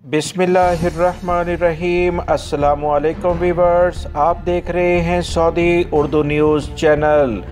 बिस्मिल्लाहिर्रहमानिर्रहीम। अस्सलामुअलैकुम व्यूअर्स, आप देख रहे हैं Saudi Urdu news channel.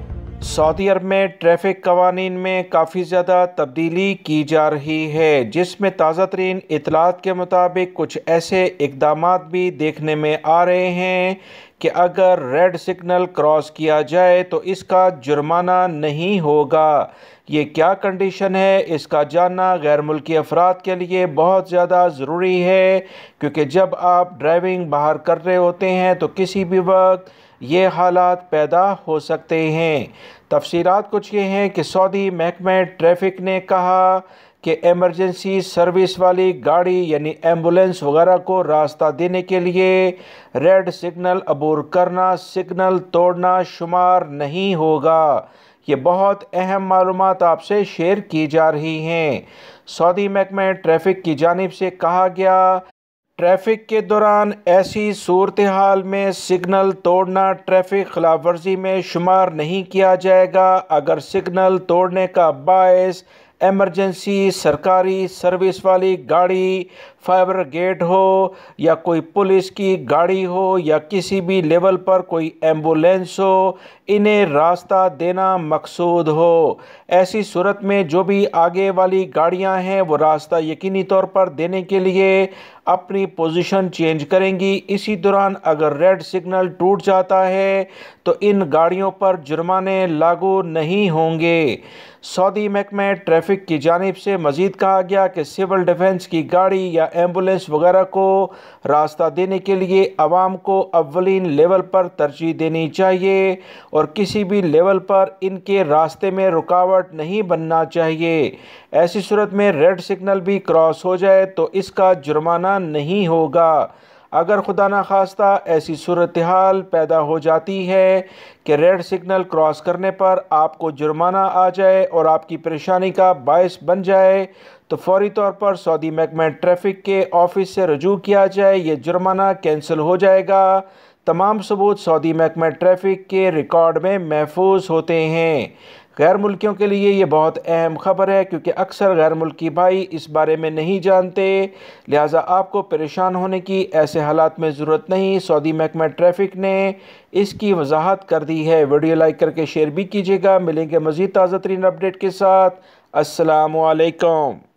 Saudi Arab में ट्रैफिक कवानीन में काफ़ी ज़्यादा तब्दीली की जा रही है, जिसमें ताज़ा तरीन इतलात के मुताबिक कुछ ऐसे इक़दामात भी देखने में आ रहे हैं कि अगर रेड सिग्नल क्रॉस किया जाए तो इसका जुर्माना नहीं होगा। ये क्या कंडीशन है, इसका जानना गैर मुल्की अफराद के लिए बहुत ज़्यादा ज़रूरी है, क्योंकि जब आप ड्राइविंग बाहर कर रहे होते हैं तो किसी भी वक्त ये हालात पैदा हो सकते हैं। तफसीलात कुछ ये हैं कि सऊदी महकमा ट्रैफिक ने कहा कि एमरजेंसी सर्विस वाली गाड़ी यानी एम्बुलेंस वगैरह को रास्ता देने के लिए रेड सिग्नल अबूर करना, सिग्नल तोड़ना शुमार नहीं होगा। ये बहुत अहम मालूमात आपसे शेयर की जा रही हैं। सऊदी महकमा ट्रैफिक की जानिब से कहा गया, ट्रैफिक के दौरान ऐसी सूरत हाल में सिग्नल तोड़ना ट्रैफिक खिलाफ वर्जी में शुमार नहीं किया जाएगा अगर सिग्नल तोड़ने का बायस एमरजेंसी सरकारी सर्विस वाली गाड़ी, फायर ब्रिगेड हो या कोई पुलिस की गाड़ी हो या किसी भी लेवल पर कोई एम्बुलेंस हो, इन्हें रास्ता देना मकसूद हो। ऐसी सूरत में जो भी आगे वाली गाड़ियां हैं वो रास्ता यकीनी तौर पर देने के लिए अपनी पोजीशन चेंज करेंगी। इसी दौरान अगर रेड सिग्नल टूट जाता है तो इन गाड़ियों पर जुर्माने लागू नहीं होंगे। सऊदी महकमा ट्रैफिक की जानिब से मज़ीद कहा गया कि सिविल डिफेंस की गाड़ी या एम्बुलेंस वगैरह को रास्ता देने के लिए आवाम को अव्वलीन लेवल पर तरजीह देनी चाहिए और किसी भी लेवल पर इनके रास्ते में रुकावट नहीं बनना चाहिए। ऐसी सूरत में रेड सिग्नल भी क्रॉस हो जाए तो इसका जुर्माना नहीं होगा। अगर खुदा न खास्ता ऐसी सूरत हाल पैदा हो जाती है कि रेड सिग्नल क्रॉस करने पर आपको जुर्माना आ जाए और आपकी परेशानी का बायस बन जाए तो फौरी तौर पर सऊदी महकमा ट्रैफिक के ऑफिस से रजू किया जाए, ये जुर्माना कैंसिल हो जाएगा। तमाम सबूत सऊदी महकमा ट्रैफिक के रिकॉर्ड में महफूज होते हैं। गैर मुल्कियों के लिए ये बहुत अहम खबर है, क्योंकि अक्सर गैर मुल्की भाई इस बारे में नहीं जानते, लिहाजा आपको परेशान होने की ऐसे हालात में ज़रूरत नहीं। सऊदी महकमा ट्रैफिक ने इसकी वजाहत कर दी है। वीडियो लाइक करके शेयर भी कीजिएगा। मिलेंगे मज़ीद ताज़ा तरीन अपडेट के साथ। अस्सलामु अलैकुम।